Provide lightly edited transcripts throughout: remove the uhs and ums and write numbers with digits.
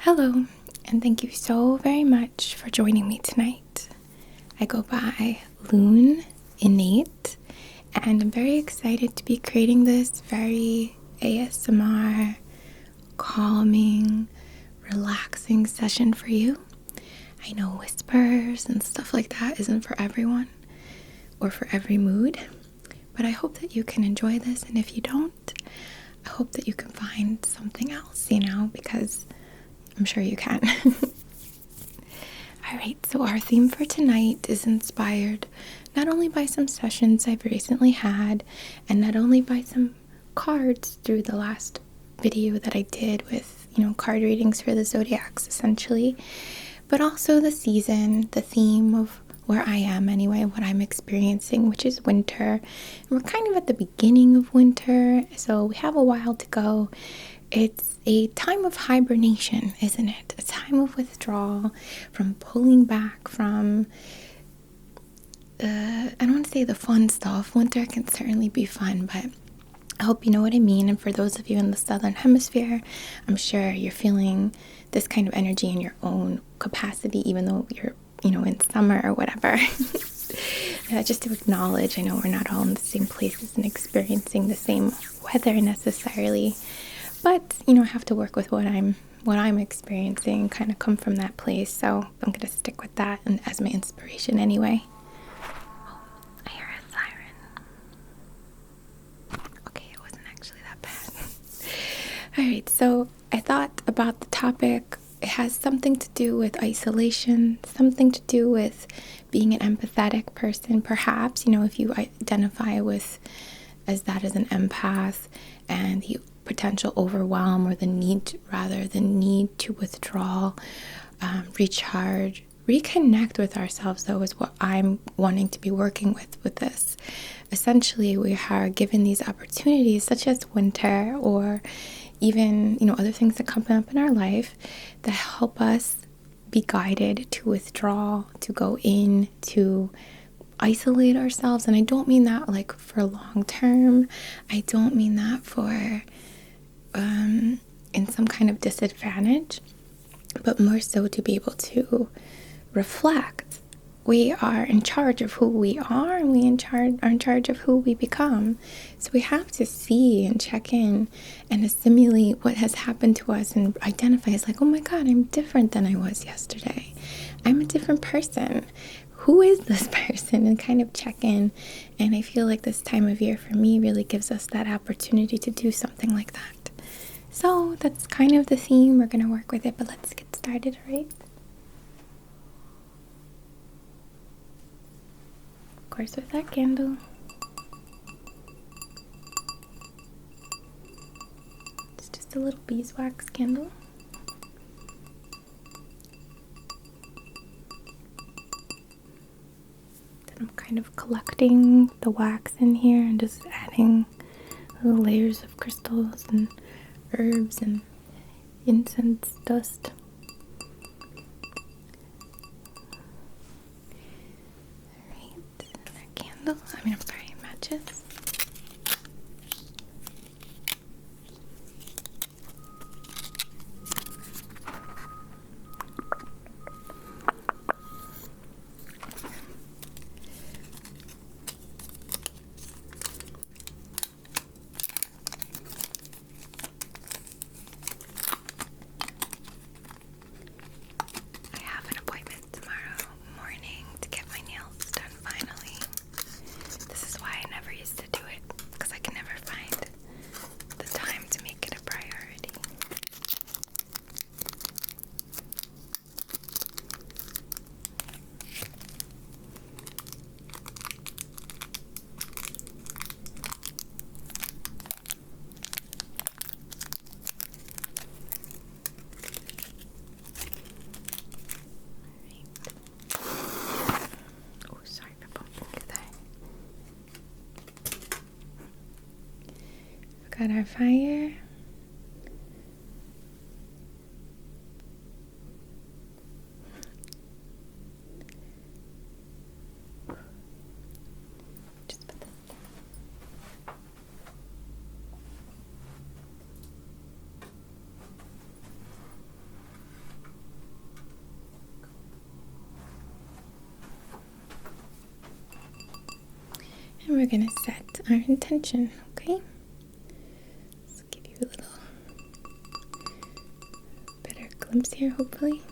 Hello, and thank you so very much for joining me tonight. I go by Lune, INNATE, and I'm very excited to be creating this very ASMR, calming, relaxing session for you. I know whispers and stuff like that isn't for everyone or for every mood, but I hope that you can enjoy this, and if you don't, I hope that you can find something else, because I'm sure you can. Alright, so our theme for tonight is inspired not only by some sessions I've recently had, and not only by some cards through the last video that I did with, card readings for the zodiacs essentially, but also the season, the theme of where I am anyway, what I'm experiencing, which is winter. And we're kind of at the beginning of winter, so we have a while to go. It's a time of hibernation, isn't it? A time of withdrawal, from pulling back from, I don't want to say the fun stuff. Winter can certainly be fun, but I hope you know what I mean. And for those of you in the Southern Hemisphere, I'm sure you're feeling this kind of energy in your own capacity, even though you're, in summer or whatever. Just to acknowledge, I know we're not all in the same places and experiencing the same weather necessarily. But, I have to work with what I'm experiencing, kind of come from that place. So I'm going to stick with that and as my inspiration anyway. Oh, I hear a siren. Okay, it wasn't actually that bad. Alright, so I thought about the topic. It has something to do with isolation, something to do with being an empathetic person, perhaps, if you identify with as an empath, and the potential overwhelm or the need to withdraw, recharge, reconnect with ourselves, though, is what I'm wanting to be working with this. Essentially, we are given these opportunities, such as winter or even, other things that come up in our life that help us be guided to withdraw, to go in, to isolate ourselves. And I don't mean that like for long term. I don't mean that for in some kind of disadvantage, but more so to be able to reflect. We are in charge of who we are, and we are in charge of who we become. So we have to see and check in and assimilate what has happened to us and identify as like, oh my God, I'm different than I was yesterday. I'm a different person. Who is this person? And kind of check in. And I feel like this time of year for me really gives us that opportunity to do something like that. So that's kind of the theme. We're going to work with it, but let's get started, right? Of course, with our candle. It's just a little beeswax candle. I'm kind of collecting the wax in here and just adding little layers of crystals and herbs and incense dust. Alright, that candle. I'm sorry, matches. Got our fire. Just put this. And we're going to set our intention, okay? Let's give you a little better glimpse here, hopefully.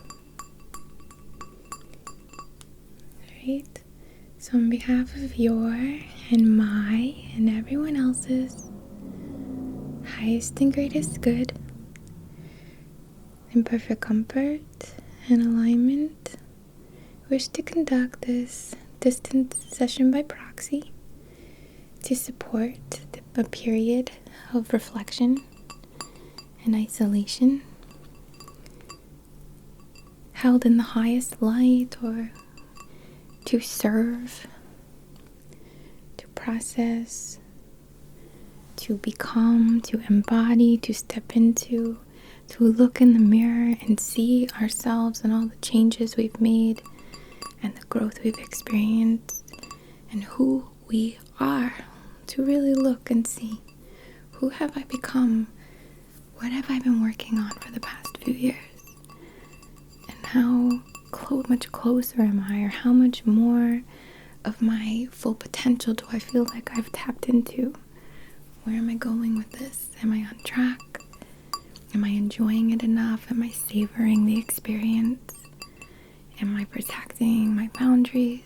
Alright, so on behalf of your and my and everyone else's highest and greatest good, in perfect comfort and alignment, wish to conduct this distance session by proxy to support a period of reflection and isolation held in the highest light, or to serve, to process, to become, to embody, to step into, to look in the mirror and see ourselves and all the changes we've made and the growth we've experienced and who we are. To really look and see, who have I become? What have I been working on for the past few years? And how much closer am I, or how much more of my full potential do I feel like I've tapped into? Where am I going with this? Am I on track? Am I enjoying it enough? Am I savoring the experience? Am I protecting my boundaries?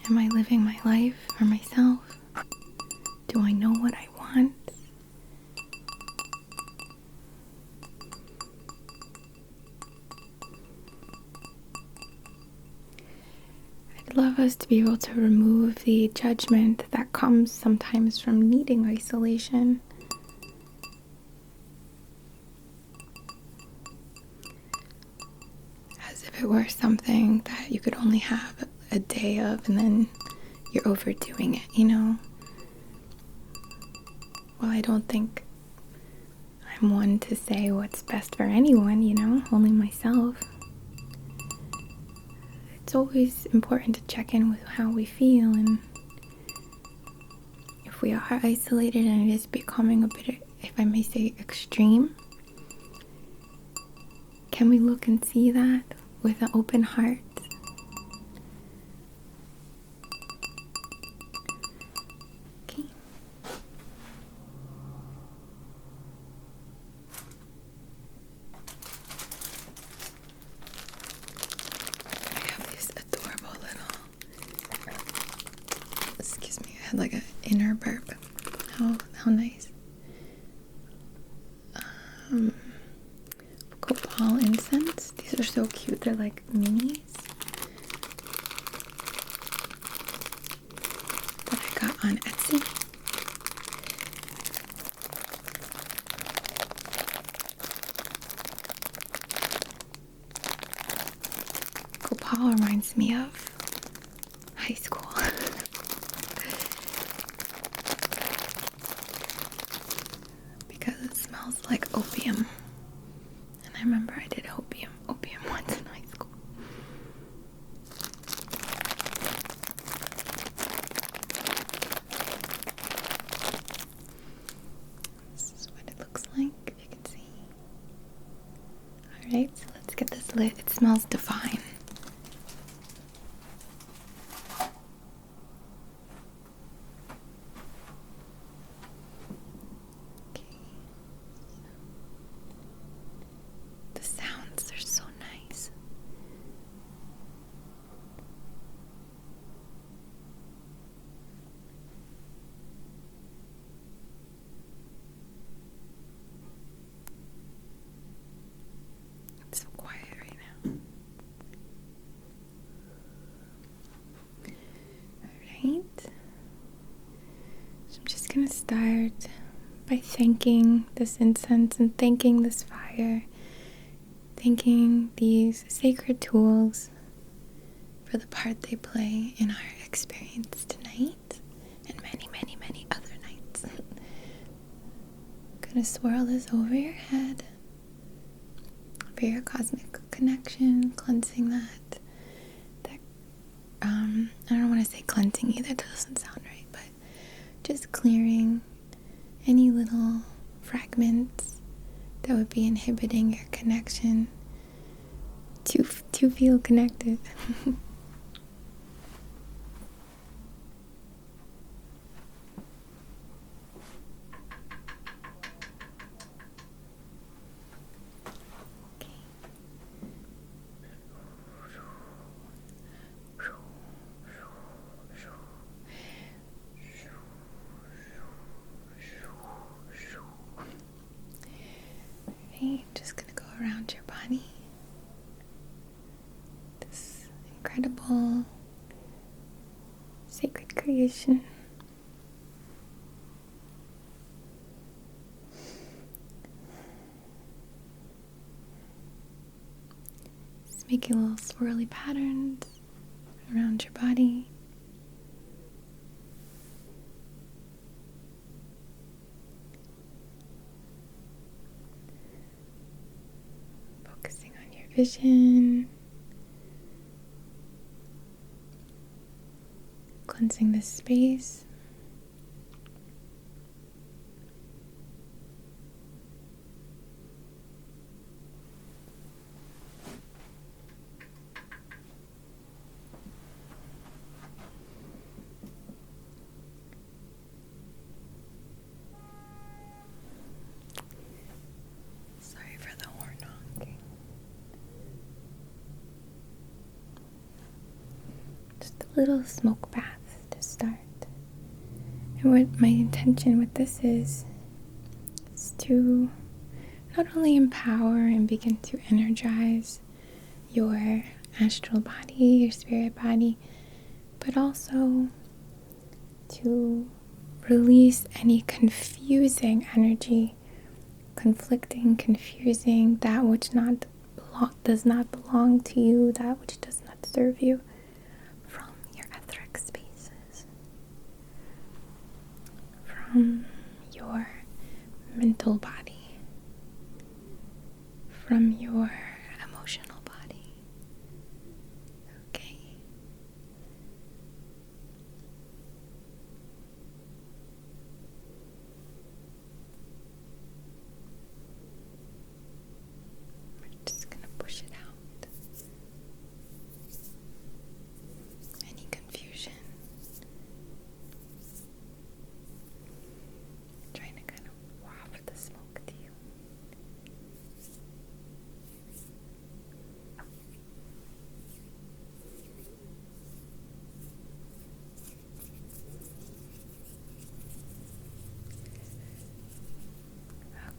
Am I living my life for myself? Do I know what I want? I'd love us to be able to remove the judgment that comes sometimes from needing isolation. As if it were something that you could only have a day of and then you're overdoing it, you know? Well, I don't think I'm one to say what's best for anyone, you know, only myself. It's always important to check in with how we feel, and if we are isolated and it is becoming a bit, if I may say, extreme, can we look and see that with an open heart? Okay. I have these adorable little, excuse me, I had like an inner burp. How nice. Copal incense. These are so cute. They're like minis that I got on Etsy. Copal reminds me of high school. Because it smells like opium. And I remember I did opium once in high school. This is what it looks like, if you can see. Alright, so let's get this lit. It smells divine. So quiet right now. Alright. So I'm just going to start by thanking this incense and thanking this fire, thanking these sacred tools for the part they play in our experience tonight and many, many, many other nights. I'm going to swirl this over your head for your cosmic connection, cleansing that I don't want to say cleansing either, that doesn't sound right, but just clearing any little fragments that would be inhibiting your connection to feel connected. Okay, just gonna go around your body. This incredible sacred creation. Just making little swirly patterns around your body. Focusing on your vision. Cleansing this space. Sorry for the horn honking. Just a little smoke bath to start. And what my intention with this is to not only empower and begin to energize your astral body, your spirit body, but also to release any confusing energy, conflicting, confusing, that which does not belong to you, that which does not serve you, from your etheric spaces, from your mental body, from your emotional body. Okay? We're just gonna push it out. Any confusion. Trying to kind of waft the smoke to you.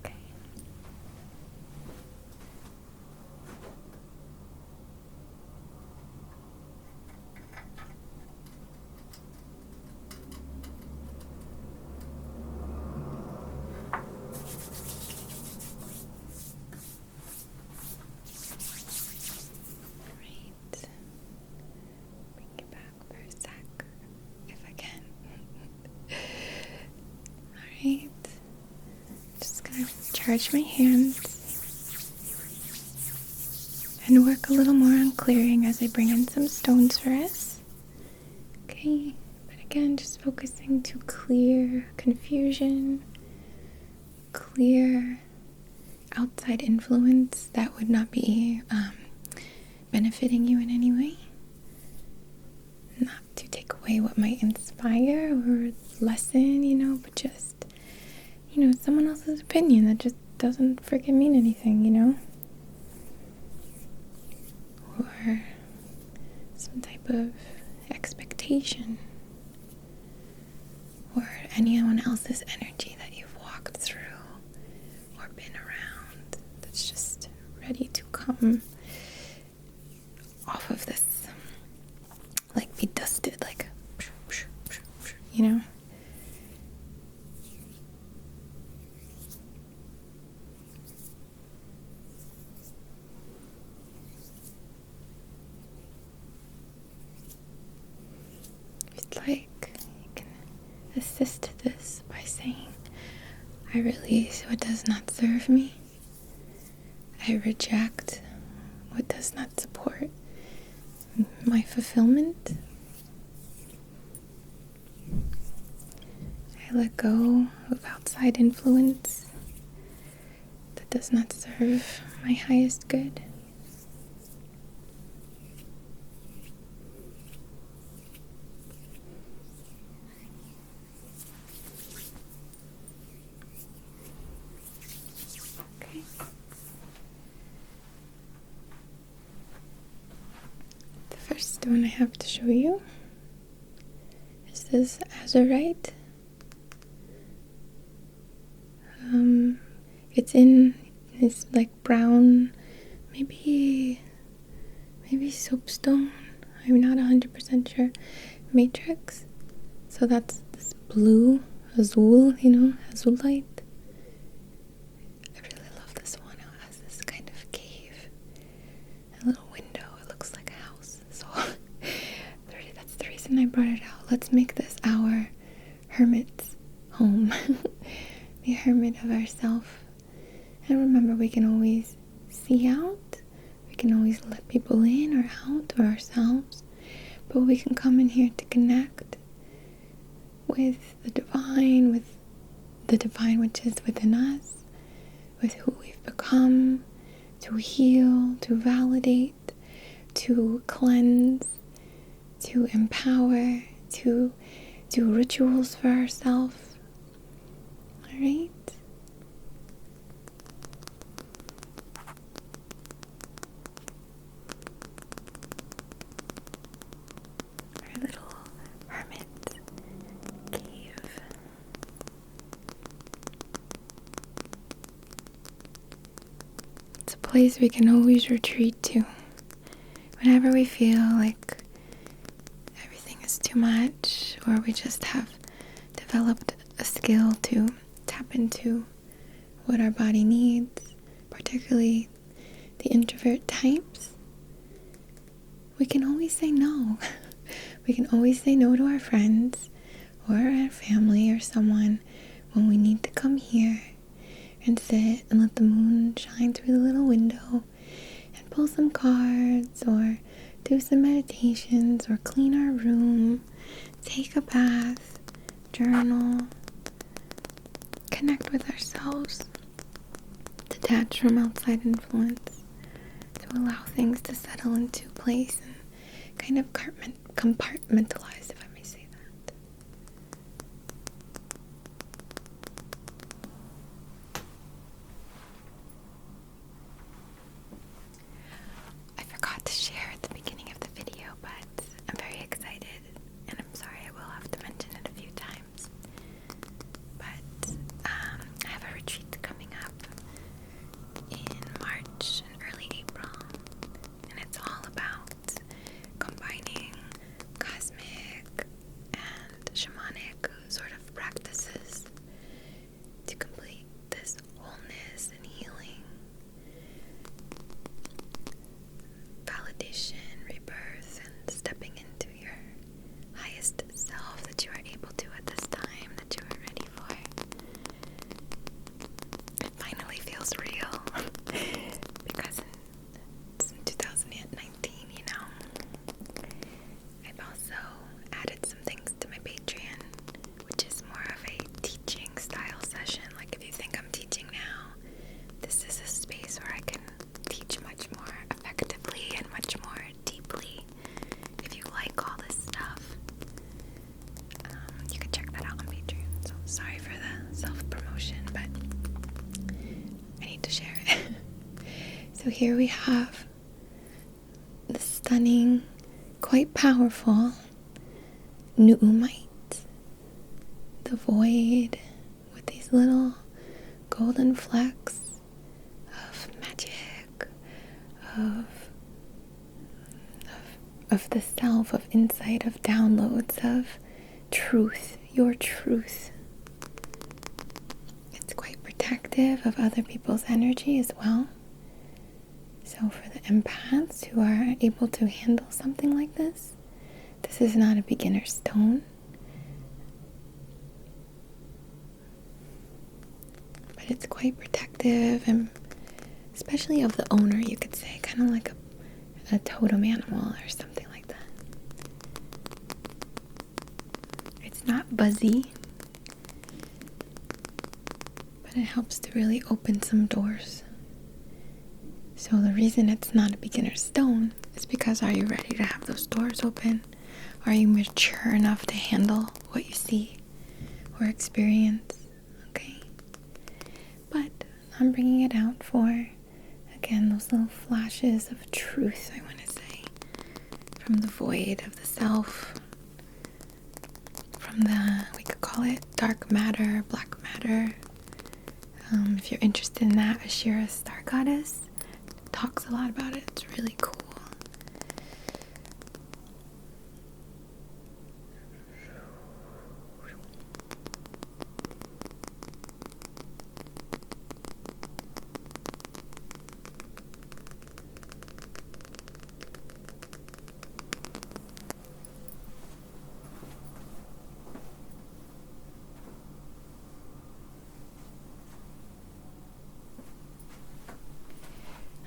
Okay. Great. Bring it back for a sec, if I can. Alright. Just gonna charge my hands and work a little more on clearing as I bring in some stones for us. Okay, but again, just focusing to clear confusion, clear outside influence that would not be benefiting you in any way. Not to take away what might inspire or lessen, but just, someone else's opinion that just doesn't freaking mean anything, or some type of expectation, or anyone else's energy that you've walked through or been around that's just ready to come off of this, like be dusted, like, It's like you can assist this by saying, I release what does not serve me. I reject what does not support my fulfillment. I let go of outside influence that does not serve my highest good. Okay. The first stone I have to show you is this azurite. It's in this like brown, maybe soapstone, I'm not 100% sure, matrix. So that's this blue, azul, azulite. I really love this one. It has this kind of cave, a little window. It looks like a house. So that's the reason I brought it out. Let's make this our hermit's home. The hermit of ourself. And remember, we can always see out. We can always let people in or out or ourselves. But we can come in here to connect with the divine which is within us, with who we've become, to heal, to validate, to cleanse, to empower, to do rituals for ourselves. All right? Our little hermit cave. It's a place we can always retreat to whenever we feel like everything is too much, or we just have developed a skill to tap into what our body needs, particularly the introvert types. We can always say no. We can always say no to our friends or our family or someone when we need to come here and sit and let the moon shine through the little window and pull some cards or do some meditations or clean our room, take a bath, journal, connect with ourselves, detach from outside influence, to allow things to settle into place and kind of compartmentalize, if I may say that. I forgot to share at the beginning of the video, but I'm very excited, and I'm sorry I will have to mention it a few times. But I have a retreat coming up in March and early April, and it's all about combining cosmic and shamanic sort of practices to complete this wholeness and healing, validation, rebirth, and stepping into your highest self that you are able to at this time, that you are ready for. It finally feels real because it's in 2019, I've also added some things to my Patreon, which is more of a teaching style session. Like if you think I'm teaching now, this is a space where I can teach much more effectively and much more deeply. If you like all this stuff, you can check that out on Patreon. So sorry for the self-promotion, but I need to share it. So here we have the stunning, quite powerful Nuumite, the void with these little golden flecks of magic, of the self, of insight, of downloads, of truth, your truth. It's quite protective of other people's energy as well. So for the empaths who are able to handle something like this, this is not a beginner stone. But it's quite protective, and especially of the owner, you could say, kind of like a totem animal or something like that. It's not buzzy, but it helps to really open some doors. So the reason it's not a beginner stone is because, are you ready to have those doors open? Are you mature enough to handle what you see or experience? Okay. But I'm bringing it out for, again, those little flashes of truth, I want to say, from the void of the self, from the, we could call it dark matter, black matter, If you're interested in that, Ashira Star Goddess talks a lot about it. It's really cool.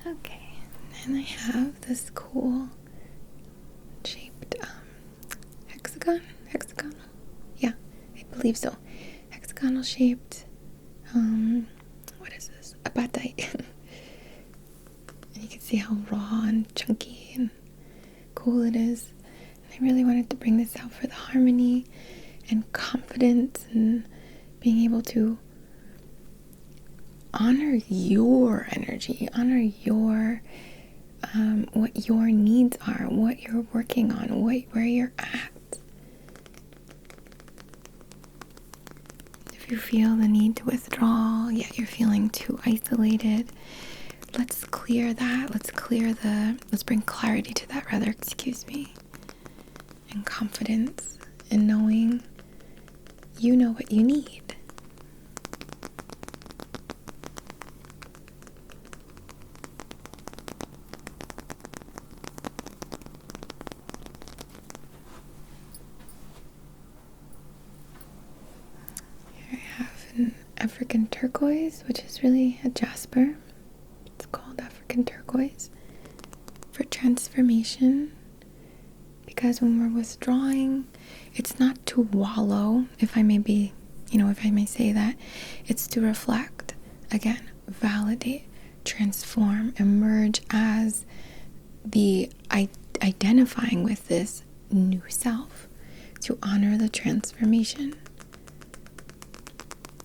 Okay, and I have this cool shaped hexagonal, yeah, I believe so, hexagonal shaped, what is this, apatite, and you can see how raw and chunky and cool it is, and I really wanted to bring this out for the harmony and confidence and being able to honor your energy, honor your what your needs are, what you're working on, where you're at. If you feel the need to withdraw, yet you're feeling too isolated, let's clear that. Let's bring clarity to that, rather, and confidence in knowing you know what you need. African turquoise, which is really a jasper. It's called African turquoise for transformation, because when we're withdrawing, it's not to wallow, if I may say that. It's to reflect, again, validate, transform, emerge as the identifying with this new self, to honor the transformation.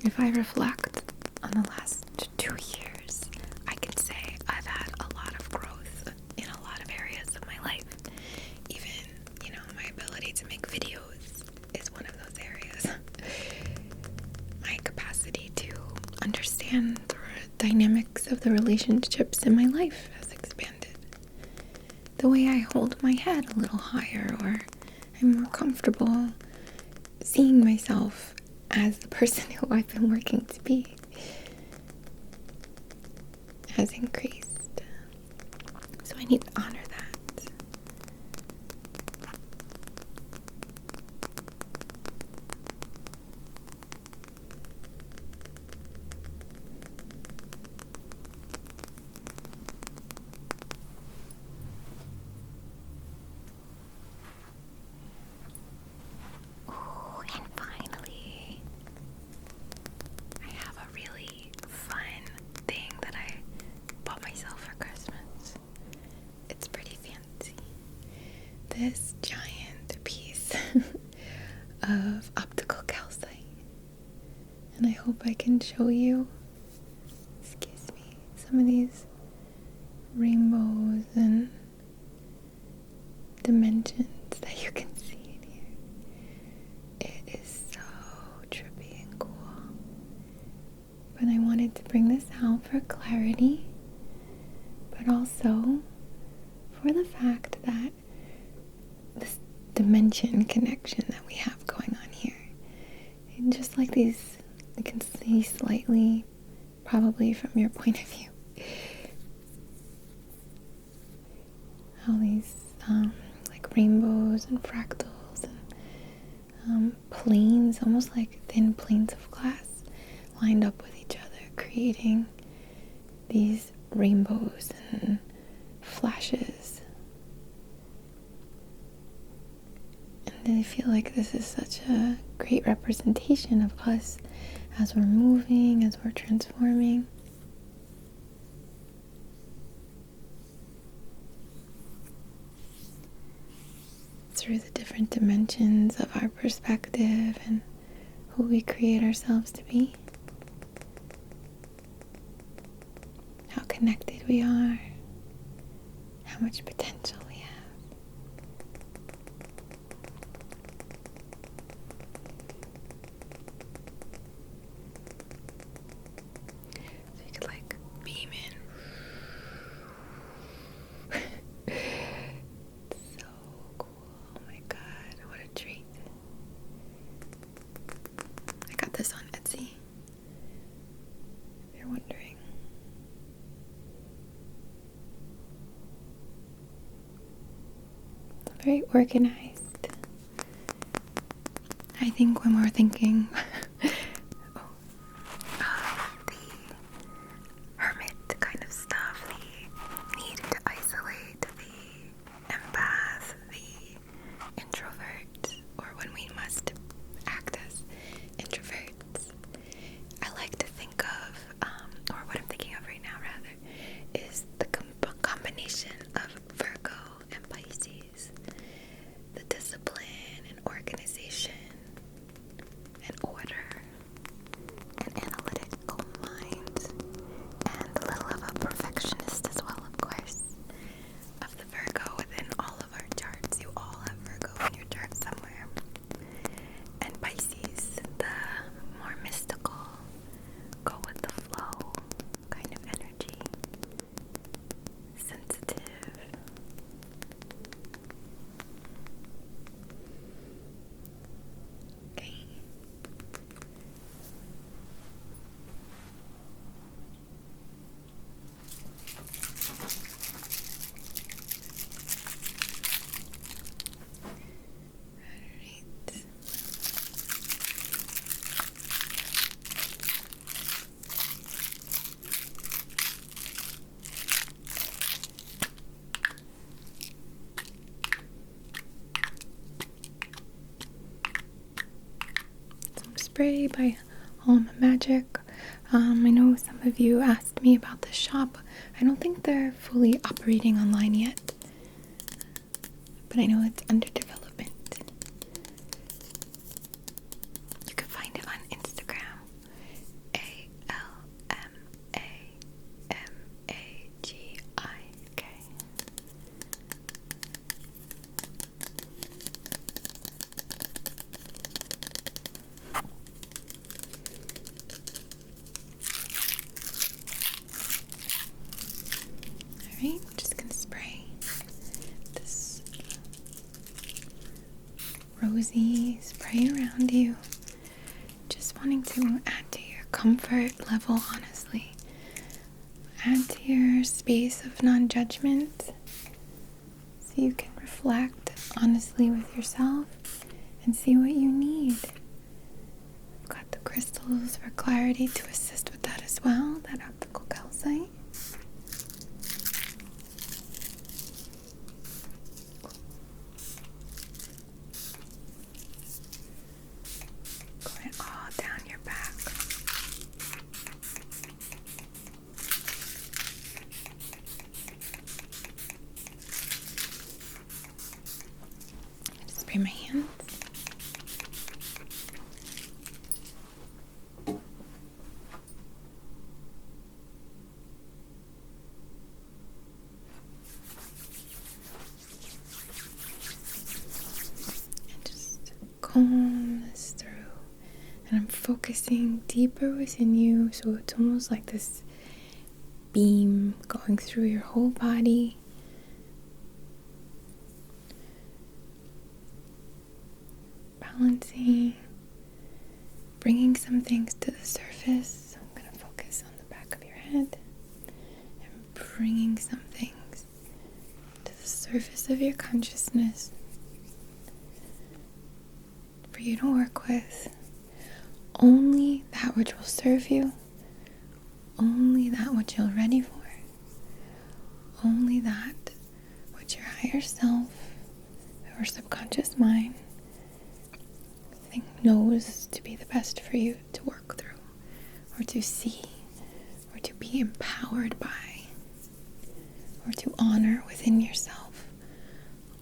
If I reflect on the last 2 years, I can say I've had a lot of growth in a lot of areas of my life. Even, my ability to make videos is one of those areas. My capacity to understand the dynamics of the relationships in my life has expanded. The way I hold my head a little higher, or I'm more comfortable seeing myself as the person who I've been working to be, has increased. So I need to honor that. This giant piece of optical calcite, and I hope I can show you, some of these rainbows and dimensions that you can see in here. It is so trippy and cool, but I wanted to bring this out for clarity, but also for the fact that this dimension connection that we have going on here, and just like these, you can see slightly, probably from your point of view, how these like rainbows and fractals and planes, almost like thin planes of glass, lined up with each other, creating these rainbows and flashes. And I feel like this is such a great representation of us as we're moving, as we're transforming. Through the different dimensions of our perspective and who we create ourselves to be. How connected we are. How much potential we have. very organized. I think when we're thinking the hermit kind of stuff, the need to isolate, the empath, the introvert, or when we must act as introverts, I like to think of, or what I'm thinking of right now rather, is the combination of Virgo and Pisces, the discipline and organization and order, an analytical mind, and a little of a perfectionist as well, of course, of the Virgo within all of our charts. You all have Virgo in your chart somewhere. And Pisces, the more mystical, go with the flow kind of energy, sensitive. Okay. Alright. Some spray by Alma Magic. I know some of you asked me about the shop. I don't think they're fully operating online yet, but I know it's under development. You can find it on Instagram, ALMAMAGIK. Alright, I'm just going to spray this rosy spray around you. Just wanting to add to your comfort level, honestly. Add to your space of non-judgment so you can reflect honestly with yourself and see what you need. I've got the crystals for clarity to assist with that as well, that optical calcite. Going all down your back. Spray my hands. And just comb this through. And I'm focusing deeper within you, so it's almost like this beam going through your whole body. Balancing, bringing some things to the surface. So I'm going to focus on the back of your head and bringing some things to the surface of your consciousness for you to work with. Only that which will serve you, only that which you're ready for, only that which your higher self or subconscious mind knows to be the best for you to work through, or to see, or to be empowered by, or to honor within yourself.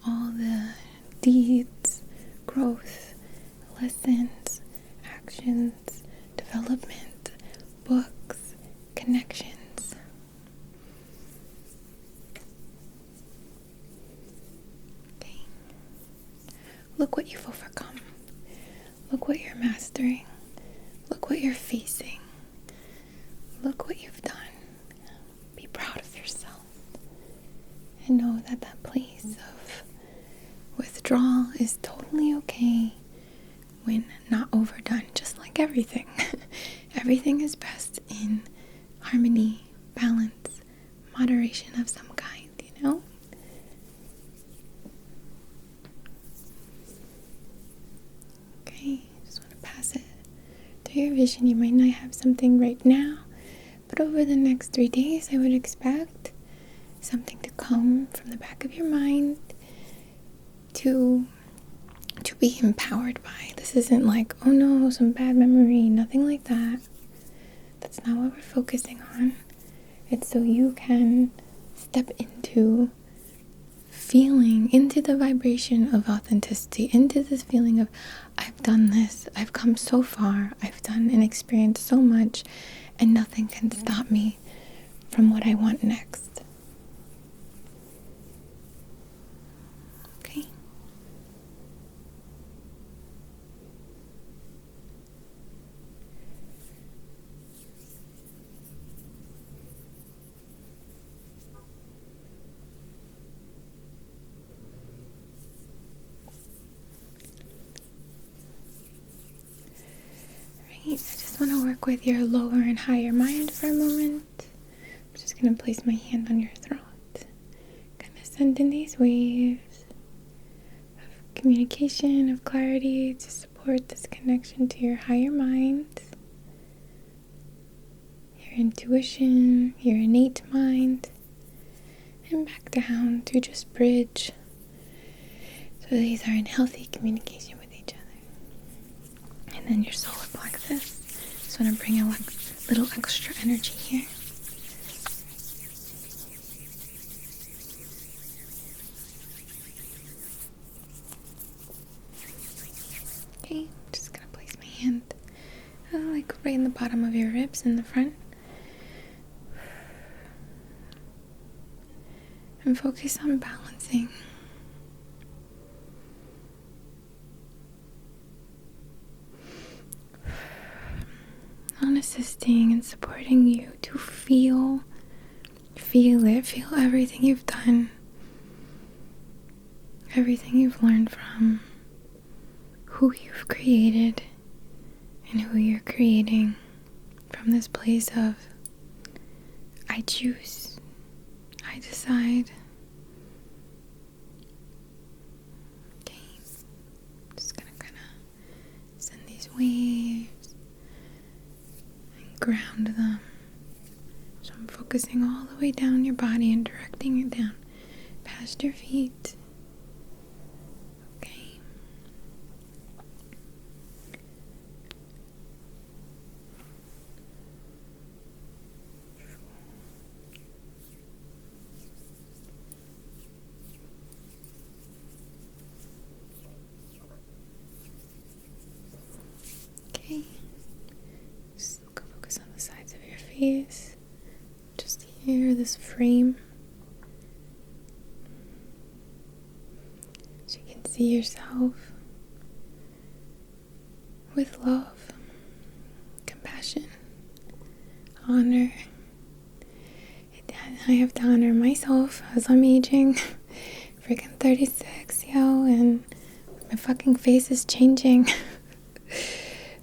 All the deeds, growth, lessons, actions, development, books, connections. Okay. Look what you've overcome. Look what you're mastering. Look what you're facing. Look what you've done. Be proud of yourself. And know that that place of withdrawal is totally okay when not overdone, just like everything. Everything is best in harmony, balance, moderation of some kind, you know? your vision. You might not have something right now, but over the next 3 days, I would expect something to come from the back of your mind to be empowered by. This isn't like, oh no, some bad memory, nothing like that. That's not what we're focusing on. It's so you can step into feeling, into the vibration of authenticity, into this feeling of, I've done this, I've come so far, I've done and experienced so much, and nothing can stop me from what I want next. Okay? I just want to work with your lower and higher mind for a moment. I'm just going to place my hand on your throat. Kind of send in these waves of communication, of clarity to support this connection to your higher mind, your intuition, your innate mind, and back down to just bridge. So these are in healthy communication with each other. And then your solar plexus. Just want to bring a little extra energy here. Okay, just gonna place my hand like right in the bottom of your ribs in the front. And focus on balancing. On assisting and supporting you to feel it, feel everything you've done, everything you've learned from, who you've created, and who you're creating from this place of, I choose, I decide. Okay, just gonna kind of send these waves and ground them. So I'm focusing all the way down your body and directing it down past your feet. Okay. Okay. Just focus on the sides of your face. Just here, this frame. So you can see yourself with love, compassion, honor. I have to honor myself as I'm aging. Freaking 36, yo, and my fucking face is changing.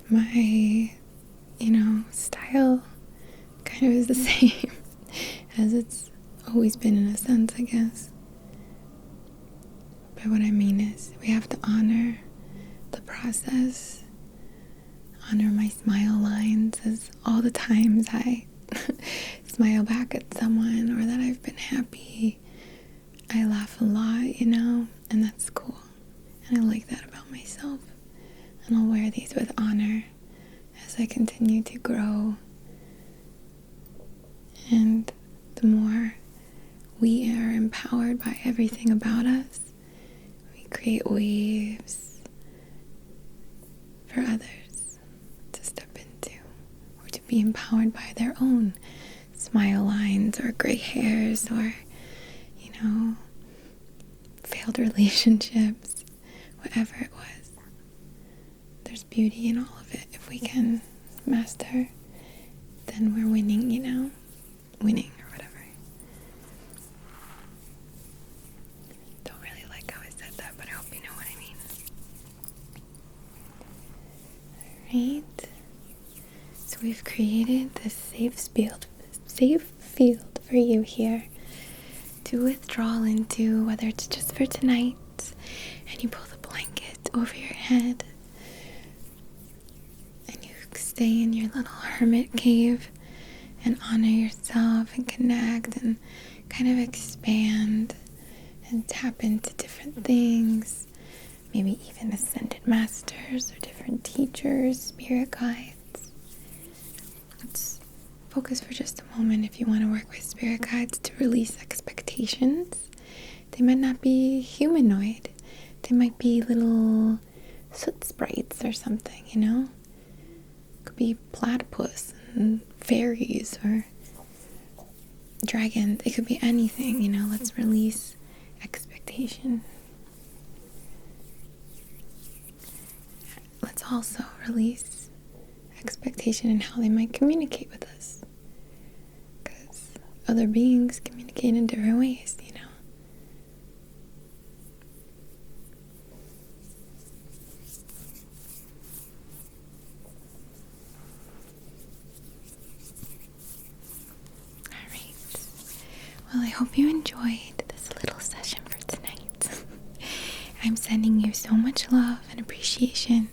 My, style kind of is the same as it's always been in a sense, I guess. But what I mean is, we have to honor the process, honor my smile lines as all the times I smile back at someone or that I've been happy. I laugh a lot, and that's cool. And I like that about myself. And I'll wear these with honor as I continue to grow. And the more we are empowered by everything about us, we create waves for others to step into or to be empowered by their own smile lines or gray hairs or, failed relationships, whatever it was. There's beauty in all of it. If we can master, then we're winning, winning or whatever. Don't really like how I said that, but I hope you know what I mean. Alright. So we've created this safe field for you here to withdraw into, whether it's just for tonight and you pull the blanket over your head and you stay in your little hermit cave and honor yourself and connect and kind of expand and tap into different things, maybe even ascended masters or different teachers, spirit guides. Let's focus for just a moment if you want to work with spirit guides to release expectations. They might not be humanoid. They might be little soot sprites or something, Could be platypus and fairies or dragons. It could be anything, Let's release expectation. Let's also release expectation in how they might communicate with us. Because other beings communicate in different ways, Well, I hope you enjoyed this little session for tonight. I'm sending you so much love and appreciation.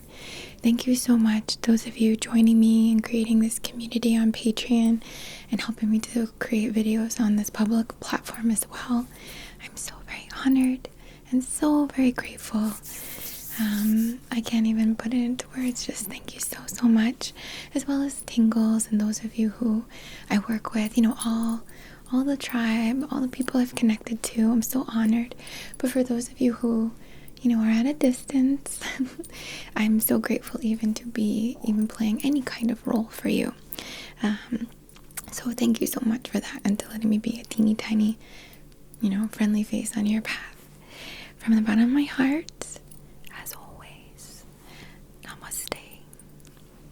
Thank you so much, those of you joining me in creating this community on Patreon and helping me to create videos on this public platform as well. I'm so very honored and so very grateful. I can't even put it into words. Just thank you so, so much. As well as Tingles and those of you who I work with, all the tribe, all the people I've connected to. I'm so honored. But for those of you who, are at a distance, I'm so grateful even to be even playing any kind of role for you. So thank you so much for that and to letting me be a teeny tiny, friendly face on your path. From the bottom of my heart,